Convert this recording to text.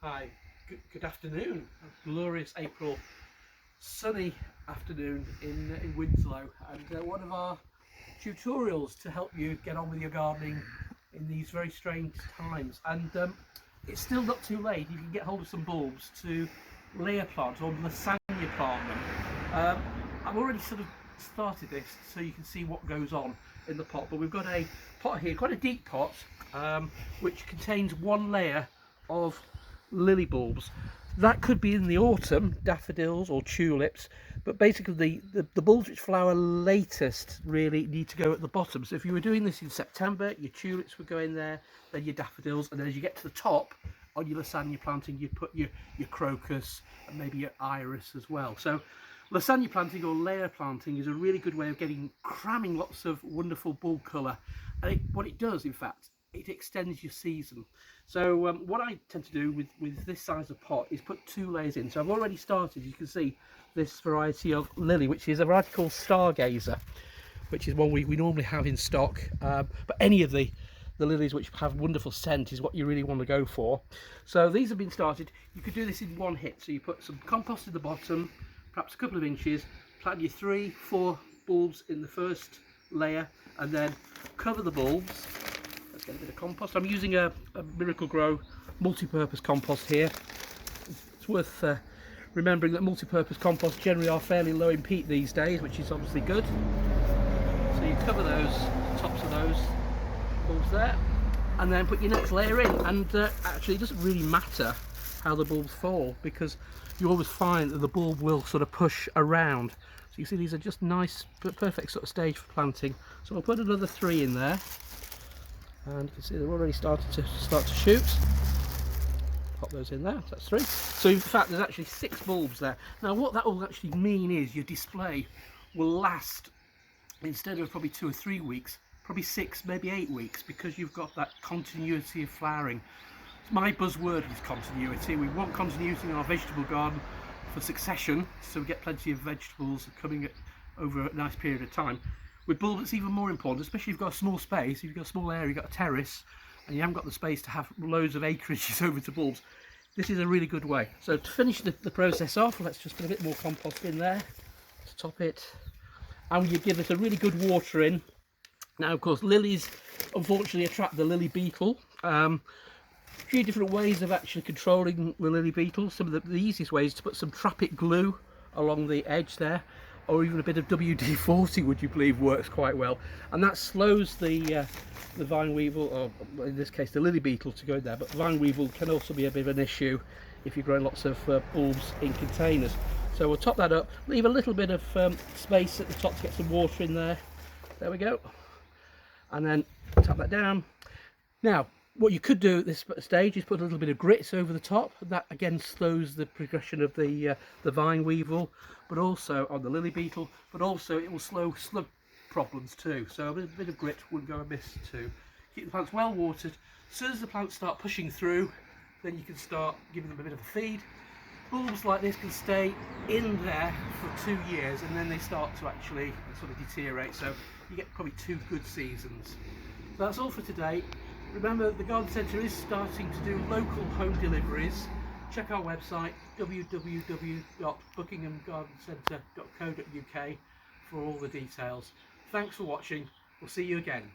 Hi, good afternoon. A glorious April sunny afternoon in Winslow, and one of our tutorials to help you get on with your gardening in these very strange times. And it's still not too late. You can get hold of some bulbs to layer plant or lasagna plant them. I've already sort of started this so you can see what goes on in the pot, but we've got a pot here, quite a deep pot, which contains one layer of lily bulbs. That could be in the autumn, daffodils or tulips, but basically the bulbs which flower latest really need to go at the bottom. So if you were doing this in September, your tulips would go in there, then your daffodils, and then as you get to the top on your lasagna planting, you put your crocus and maybe your iris as well. So lasagna planting or layer planting is a really good way of cramming lots of wonderful bulb colour, and what it does, in fact, it extends your season. So what I tend to do with this size of pot is put 2 layers in. So I've already started, you can see, this variety of lily, which is a variety called Stargazer, which is one we normally have in stock, but any of the lilies which have wonderful scent is what you really want to go for. So these have been started. You could do this in one hit. So you put some compost at the bottom, perhaps a couple of inches, plant your 3-4 bulbs in the first layer, and then cover the bulbs. Let's get a bit of compost. I'm using a Miracle Grow multi-purpose compost here. It's worth remembering that multi-purpose compost generally are fairly low in peat these days, which is obviously good. So you cover those tops of those bulbs there, and then put your next layer in. And actually, it doesn't really matter how the bulbs fall, because you always find that the bulb will sort of push around. So you see, these are just nice, perfect sort of stage for planting. So I'll put another 3 in there. And you can see they're already started to shoot. Pop those in there. That's 3. So in fact, there's actually 6 bulbs there. Now, what that will actually mean is your display will last, instead of probably 2 or 3 weeks, probably 6, maybe 8 weeks, because you've got that continuity of flowering. My buzzword is continuity. We want continuity in our vegetable garden for succession, so we get plenty of vegetables coming over a nice period of time. With bulbs, it's even more important, especially if you've got a small space. If you've got a small area, you've got a terrace, and you haven't got the space to have loads of acreages over to bulbs. This is a really good way. So to finish the process off, let's just put a bit more compost in there to top it, and you give it a really good water in. Now, of course, lilies unfortunately attract the lily beetle. A few different ways of actually controlling the lily beetle. Some of the easiest ways is to put some trap-it glue along the edge there, or even a bit of WD-40, would you believe, works quite well, and that slows the vine weevil, or in this case the lily beetle, to go in there. But vine weevil can also be a bit of an issue if you're growing lots of bulbs in containers. So we'll top that up, leave a little bit of space at the top to get some water in there. There we go, and then tap that down. Now, what you could do at this stage is put a little bit of grits over the top. That again slows the progression of the vine weevil, but also on the lily beetle, but also it will slow slug problems too. So a bit of grit wouldn't go amiss too. Keep the plants well watered. As soon as the plants start pushing through, then you can start giving them a bit of a feed. Bulbs like this can stay in there for 2 years, and then they start to actually sort of deteriorate. So you get probably 2 good seasons. So that's all for today. Remember, the garden centre is starting to do local home deliveries. Check our website, www.buckinghamgardencentre.co.uk, for all the details. Thanks for watching. We'll see you again.